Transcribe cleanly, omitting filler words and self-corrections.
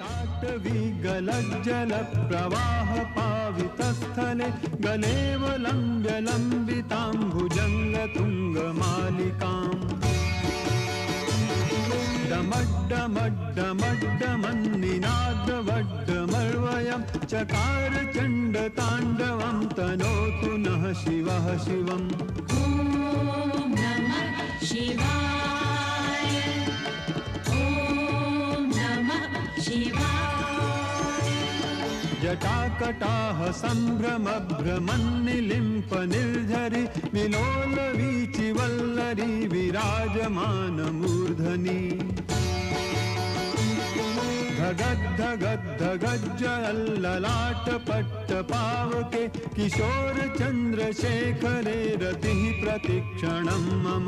ताटवी गलज्जल प्रवाह पावितस्थले गलेव लम्ब्य लम्बितां भुजङ्गतुङ्गमालिकाम् डमड्डमड्डमड्डमन्निनादवड्डमर्वयं चकार चण्डताण्डवं तनोतु नः शिवः शिवम्। ॐ नमः शिवाय। ॐ नमः शिवाय। जटाकटाह सम्भ्रमभ्रमन्निलिम्प निर्झरि विलोलवीचि वल्लरी विराजमानमूर्धनि धगद्धगद्धगज्जललाटपट्टपावके किशोर चन्द्रशेखरे रतिः प्रतिक्षणं मम।